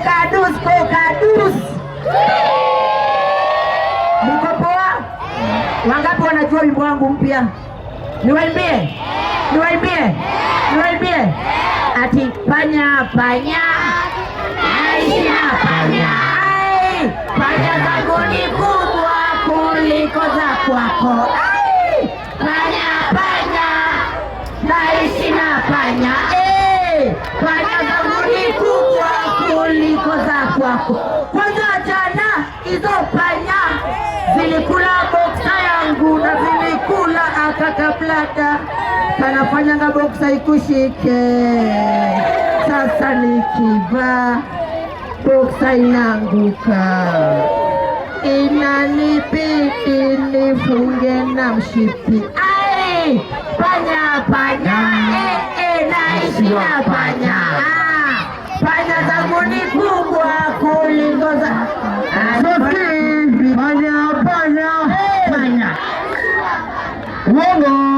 Kokadus. Mko poa? Wangapi wanajua wimbo wangu mpya? Niwaimbie? Ati panya naishi na panya. Panya zangu ni kubwa kuliko za kwako. Panya naishi na panya. Panya zangu ni kubwa kuliko za kwako. Kwanza jana hizo panya zilikula boksa yangu na zilikula akakablada. Kanafanyanga boksa ikushike. Sasa nikiva boksa inanguka. Inanibidi nifunge na mshipi. Panya naishi na panya. Panya zangu ni kubwa kuliko za panya. Uongo.